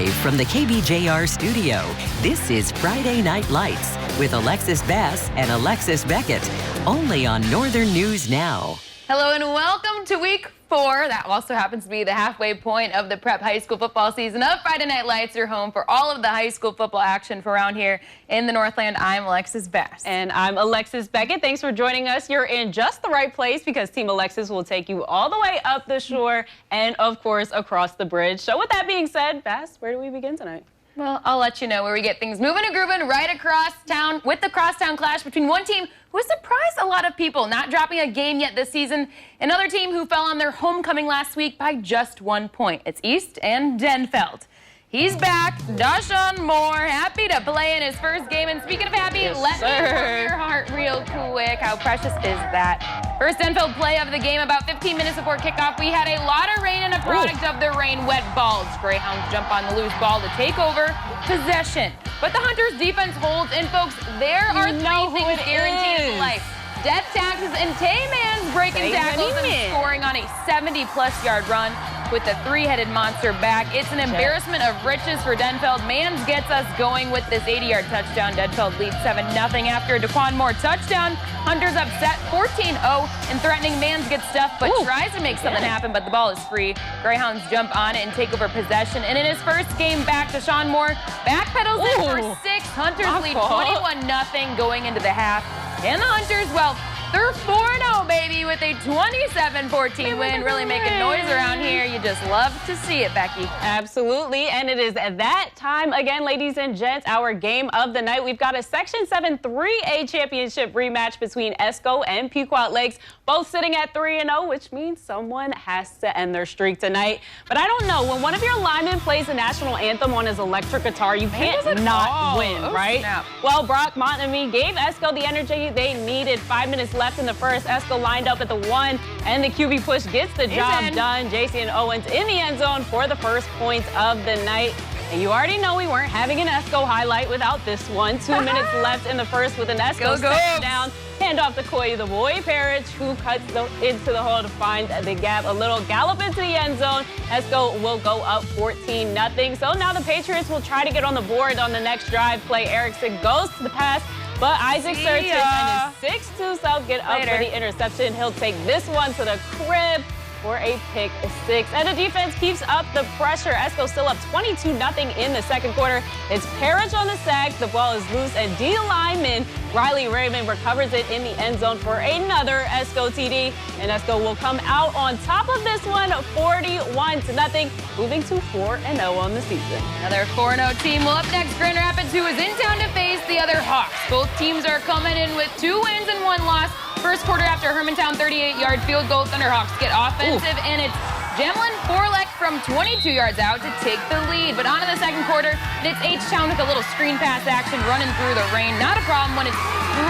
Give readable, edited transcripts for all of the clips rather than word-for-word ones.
Live from the KBJR studio, this is Friday Night Lights with Alexis Bass and Alexis Beckett, only on Northern News Now. Hello and welcome to week 4. That also happens to be the halfway point of the prep high school football season of Friday Night Lights, your home for all of the high school football action for around here in the Northland. I'm Alexis Bass. And I'm Alexis Beckett. Thanks for joining us. You're in just the right place because Team Alexis will take you all the way up the shore and, of course, across the bridge. So with that being said, Bass, where do we begin tonight? Well, I'll let you know where we get things moving and grooving right across town with the crosstown clash between one team who has surprised a lot of people, not dropping a game yet this season, another team who fell on their homecoming last week by just 1 point. It's East and Denfeld. He's back, Dashawn Moore, happy to play in his first game. And speaking of happy, let me warm your heart real quick. How precious is that? First Denfeld play of the game about 15 minutes before kickoff. We had a lot of rain and a product of the rain, wet balls. Greyhounds jump on the loose ball to take over possession. But the Hunters defense holds, and folks, there are three things guaranteed in life. Death taxes and Tay-Man's breaking tackles and scoring on a 70-plus yard run with the three-headed monster back. It's an embarrassment of riches for Denfeld. Mans gets us going with this 80-yard touchdown. Denfeld leads 7-0 after a Daquan Moore touchdown. Hunters upset 14-0 and threatening Mans gets stuffed but tries to make something happen, but the ball is free. Greyhounds jump on it and take over possession. And in his first game back, Dashawn Moore backpedals in for 6. Hunters lead 21-0 going into the half. And the Hunters, well, they're 4-0, baby, with a 27-14 win. Really making noise around here. You just love to see it, Becky. Absolutely, and it is at that time again, ladies and gents, our game of the night. We've got a Section 7 3A championship rematch between ESCO and Pequot Lakes, both sitting at 3-0, which means someone has to end their streak tonight. But I don't know, when one of your linemen plays the national anthem on his electric guitar, you can't not win, right? Snap. Well, Brock Montanami gave ESCO the energy they needed. 5 minutes left in the first. ESCO lined up at the 1, and the QB push gets the job done. JC Owens in the end zone for the first points of the night. And you already know we weren't having an ESCO highlight without this one. 2 minutes left in the first with an ESCO touchdown. Hand off to Koya the boy Parrish, who cuts into the hole to find the gap. A little gallop into the end zone. ESCO will go up 14-0. So now the Patriots will try to get on the board on the next drive. Clay Erickson goes to the pass, but Isaac Surtees and his 6'2" self get up for the interception. He'll take this one to the crib for a pick 6. And the defense keeps up the pressure. ESCO still up 22-0 in the second quarter. It's Parrish on the sack. The ball is loose, and D lineman Riley Raymond recovers it in the end zone for another ESCO TD. And ESCO will come out on top of this one, 41-0, moving to 4-0 on the season. Another 4-0 team. Well, up next, Grand Rapids, who is in town to face the other Hawks. Both teams are coming in with 2 wins and 1 loss. First quarter after Hermantown 38-yard field goal, Thunderhawks get offensive, and it's Jamlin Forleck from 22 yards out to take the lead. But on to the second quarter, and it's H-Town with a little screen pass action running through the rain. Not a problem when it's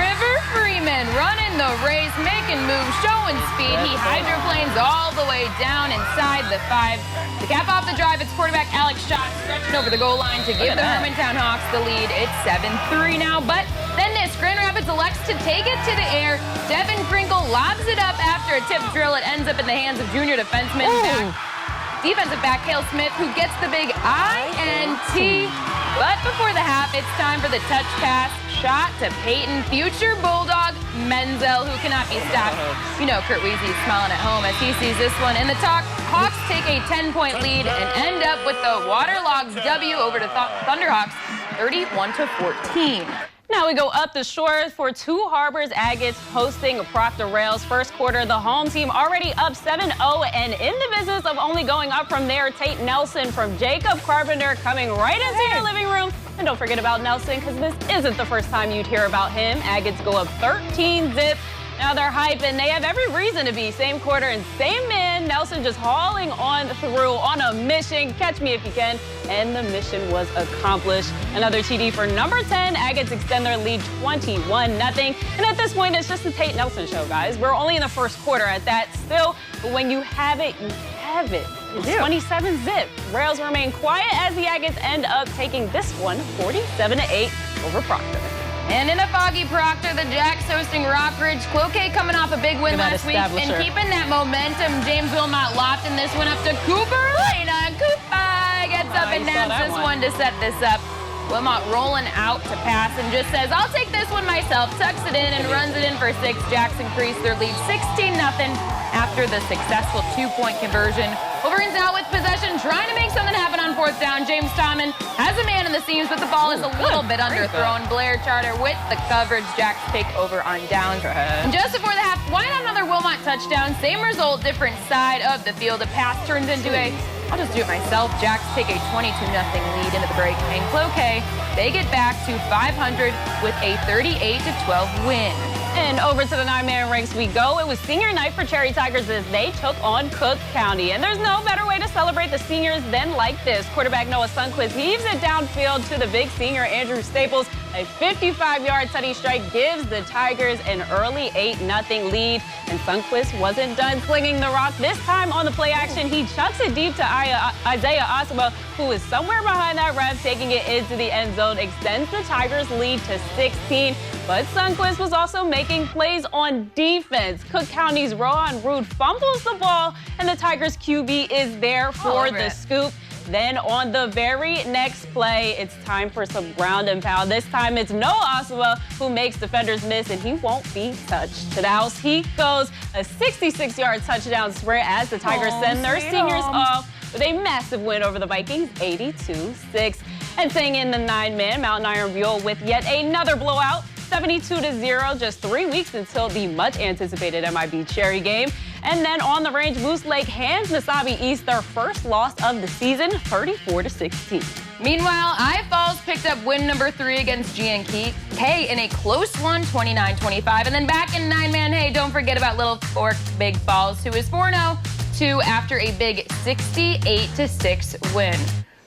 River Freeman running the race, making moves, showing speed. He hydroplanes all the way down inside the 5. To cap off the drive, it's quarterback Alex Schott stretching over the goal line to give the Hermantown Hawks the lead. It's 7-3 now, but then this, Grand Rapids elects to take it to the air. Devin Krinkle lobs it up after a tip drill. It ends up in the hands of junior defenseman defensive back Hale Smith, who gets the big INT. But before the half, it's time for the touch pass. Shot to Peyton, future Bulldog Menzel, who cannot be stopped. You know Kurt Weezy's smiling at home as he sees this one. In the talk, Hawks take a 10-point lead and end up with the Waterlogs W over to Thunderhawks, 31-14. Now we go up the shore for Two Harbors Agates hosting Proctor Rails. First quarter, the home team already up 7-0, and in the business of only going up from there, Tate Nelson from Jacob Carpenter coming right into your living room. And don't forget about Nelson, because this isn't the first time you'd hear about him. Agates go up 13-0. Now they're hype, and they have every reason to be. Same quarter and same man. Nelson just hauling on through on a mission. Catch me if you can. And the mission was accomplished. Another TD for number 10. Agates extend their lead 21-0. And at this point, it's just the Tate Nelson show, guys. We're only in the first quarter at that still. But when you have it, you have it. It's 27-0. Rails remain quiet as the Agates end up taking this one 47-8 over Proctor. And in a foggy Proctor, the Jacks hosting Rockridge. Cloquet coming off a big win last week and keeping that momentum. James Wilmot lopped in this one up to Cooper Lena. Cooper gets gets up and nabs this one to set this up. Wilmot rolling out to pass and just says, I'll take this one myself, tucks it in and runs it in for 6. Jacks increase their lead 16-0 after the successful 2-point conversion. Wolverines out with possession, trying to make something happen on 4th down. James Tomlin has a man in the seams, but the ball is a little bit underthrown. Blair Charter with the coverage. Jacks take over on downs. And just before the half, why not another Wilmot touchdown? Same result, different side of the field. A pass turns into a I'll just do it myself. Jacks take a 22-0 lead into the break. And Cloquet, they get back to 500 with a 38-12 win. And over to the 9-man ranks we go. It was senior night for Cherry Tigers as they took on Cook County. And there's no better way to celebrate the seniors than like this. Quarterback Noah Sundquist heaves it downfield to the big senior Andrew Staples. A 55-yard tutty strike gives the Tigers an early 8-0 lead. And Sundquist wasn't done slinging the rock. This time on the play action, he chucks it deep to Isaiah Osimo, who is somewhere behind that ref, taking it into the end zone, extends the Tigers' lead to 16. But Sundquist was also making plays on defense. Cook County's Rohan Rood fumbles the ball, and the Tigers' QB is there for the scoop. Then on the very next play, it's time for some ground and pound. This time it's Noah Osimo who makes defenders miss, and he won't be touched. To the house he goes, a 66-yard touchdown sprint as the Tigers send their seniors off with a massive win over the Vikings, 82-6. And staying in the 9-man, Mountain Iron Buell with yet another blowout, 72-0, just 3 weeks until the much-anticipated MIB Cherry game. And then on the range, Moose Lake hands Mesabi East their first loss of the season, 34-16. Meanwhile, I Falls picked up win number 3 against GNK in a close one, 29-25. And then back in 9-man, hey, don't forget about Little Fork Big Falls, who is 4-0-2 after a big 68-6 win.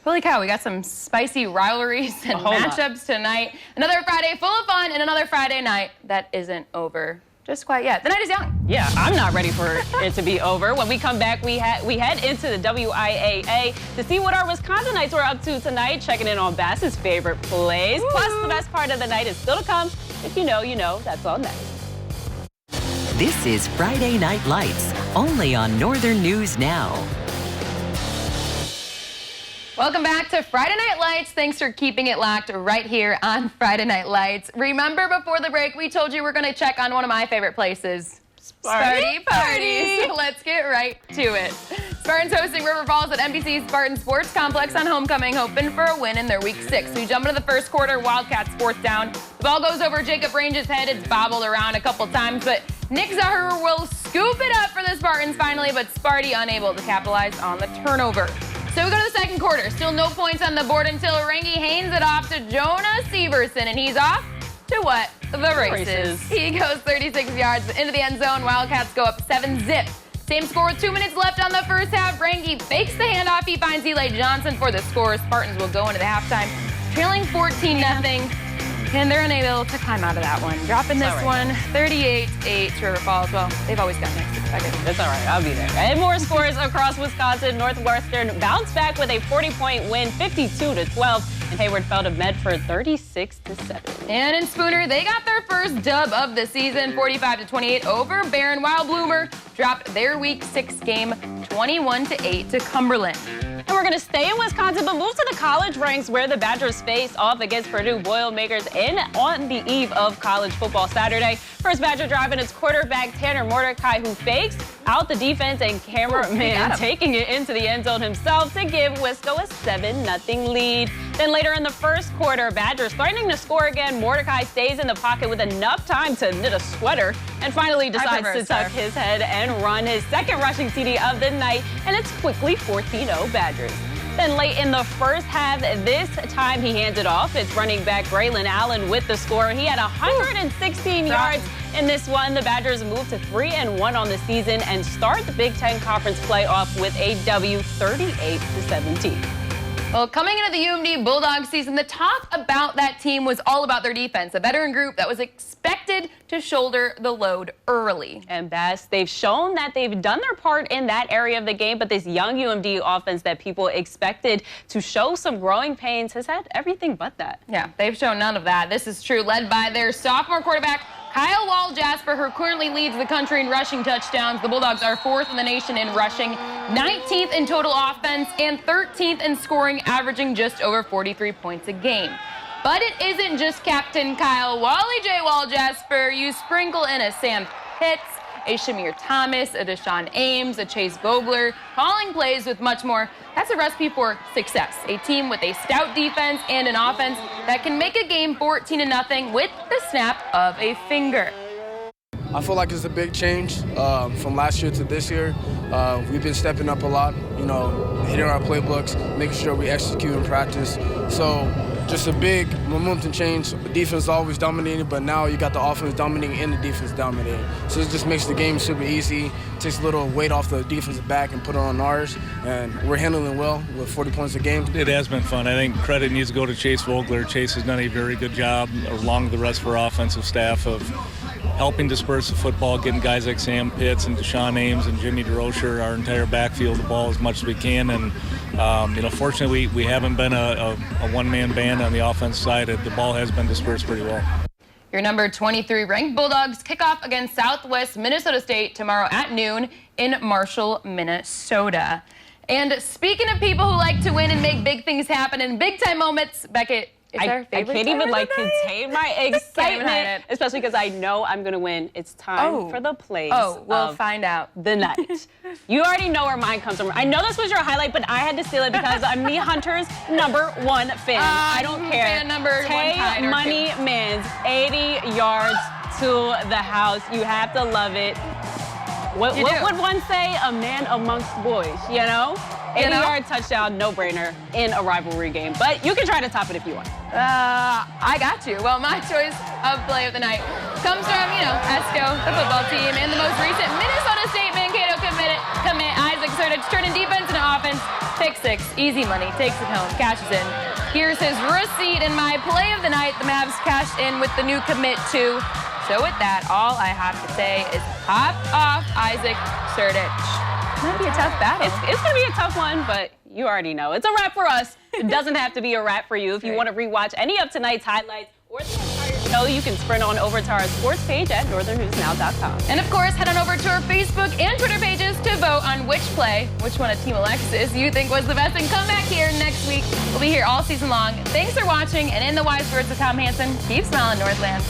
Holy cow, we got some spicy rivalries and matchups tonight. Another Friday full of fun and another Friday night that isn't over just quite yet. The night is young. Yeah, I'm not ready for it to be over. When we come back, we head into the WIAA to see what our Wisconsinites were up to tonight, checking in on Bass's favorite plays. Woo! Plus, the best part of the night is still to come. If you know, you know. That's all next. This is Friday Night Lights, only on Northern News Now. Welcome back to Friday Night Lights. Thanks for keeping it locked right here on Friday Night Lights. Remember, before the break, we told you we're going to check on one of my favorite places. Sparty Parties. Let's get right to it. Spartans hosting River Falls at NBC Spartan Sports Complex on homecoming, hoping for a win in their Week 6. We jump into the first quarter, Wildcats 4th down. The ball goes over Jacob Range's head. It's bobbled around a couple times, but Nick Zahur will scoop it up for the Spartans finally, but Sparty unable to capitalize on the turnover. So we go to the second quarter. Still no points on the board until Rangi hands it off to Jonah Severson, and he's off to what? The races. He goes 36 yards into the end zone. Wildcats go up 7-zip. Same score with 2 minutes left on the first half. Rangi fakes the handoff. He finds Eli Johnson for the score. Spartans will go into the halftime trailing 14-0. And they're unable to climb out of that one. Dropping this one, 38-8 to River Falls. Well, they've always got next expected. That's all right. I'll be there. And more scores across Wisconsin. Northwestern bounced back with a 40-point win, 52-12. And Hayward fell to Medford, 36-7. And in Spooner, they got their first dub of the season, 45-28 over Barron, while Bloomer dropped their Week 6 game, 21-8 to Cumberland. And we're going to stay in Wisconsin, but move to the college ranks where the Badgers face off against Purdue Boilermakers on the eve of college football Saturday. First Badger drive, and it's quarterback Tanner Mordecai who fakes out the defense and cameraman taking it into the end zone himself to give Wisco a 7-0 lead. Then later in the first quarter, Badgers threatening to score again. Mordecai stays in the pocket with enough time to knit a sweater and finally decides to tuck his head and run his second rushing TD of the night, and it's quickly 14-0 Badgers. Then late in the first half, this time he hands it off. It's running back Braylon Allen with the score. He had 116 yards in this one. The Badgers move to 3-1 on the season and start the Big Ten Conference playoff with a W, 38-17. Well, coming into the UMD Bulldogs season, the talk about that team was all about their defense, a veteran group that was expected to shoulder the load early. And Bass, they've shown that they've done their part in that area of the game, but this young UMD offense that people expected to show some growing pains has had everything but that. Yeah, they've shown none of that. This is true, led by their sophomore quarterback, Kyle Wall-Jasper, who currently leads the country in rushing touchdowns. The Bulldogs are 4th in the nation in rushing, 19th in total offense, and 13th in scoring, averaging just over 43 points a game. But it isn't just Captain Kyle Wall-Jasper. You sprinkle in a Sam Pitts, a Shamir Thomas, a Deshaun Ames, a Chase Vogler, calling plays with much more. That's a recipe for success. A team with a stout defense and an offense that can make a game 14-0 with the snap of a finger. I feel like it's a big change from last year to this year. We've been stepping up a lot, hitting our playbooks, making sure we execute in practice. So just a big momentum change. The defense is always dominating, but now you got the offense dominating and the defense dominating. So it just makes the game super easy, takes a little weight off the defensive back and put it on ours, and we're handling well with 40 points a game. It has been fun. I think credit needs to go to Chase Vogler. Chase has done a very good job, along with the rest of our offensive staff, of helping disperse the football, getting guys like Sam Pitts and Deshaun Ames and Jimmy DeRocher, our entire backfield, the ball as much as we can. And fortunately, we haven't been a one-man band on the offense side. The ball has been dispersed pretty well. Your number 23 ranked Bulldogs kick off against Southwest Minnesota State tomorrow at noon in Marshall, Minnesota. And speaking of people who like to win and make big things happen in big-time moments, Beckett, I can't even contain my excitement, especially because I know I'm going to win. It's time for the plays. We'll find out. The night. You already know where mine comes from. I know this was your highlight, but I had to steal it because I'm me Hunter's #1 fan. I don't care. Fan number Tay Money Mans, 80 yards to the house. You have to love it. What would one say? A man amongst boys, 80-yard touchdown, no-brainer in a rivalry game. But you can try to top it if you want. I got you. Well, my choice of play of the night comes from, ESCO, the football team, and the most recent Minnesota State Mankato commit Isaac Sertich, turning defense into offense. Pick 6, easy money, takes it home, cashes in. Here's his receipt and my play of the night. The Mavs cashed in with the new commit too. So with that, all I have to say is hop off Isaac Sertich. It's going to be a tough battle. It's going to be a tough one, but you already know. It's a wrap for us. It doesn't have to be a wrap for you. If you want to rewatch any of tonight's highlights or the entire show, you can sprint on over to our sports page at northernnewsnow.com. And of course, head on over to our Facebook and Twitter pages to vote on which one of Team Alexis you think was the best. And come back here next week. We'll be here all season long. Thanks for watching. And in the wise words of Tom Hansen, keep smiling, Northland.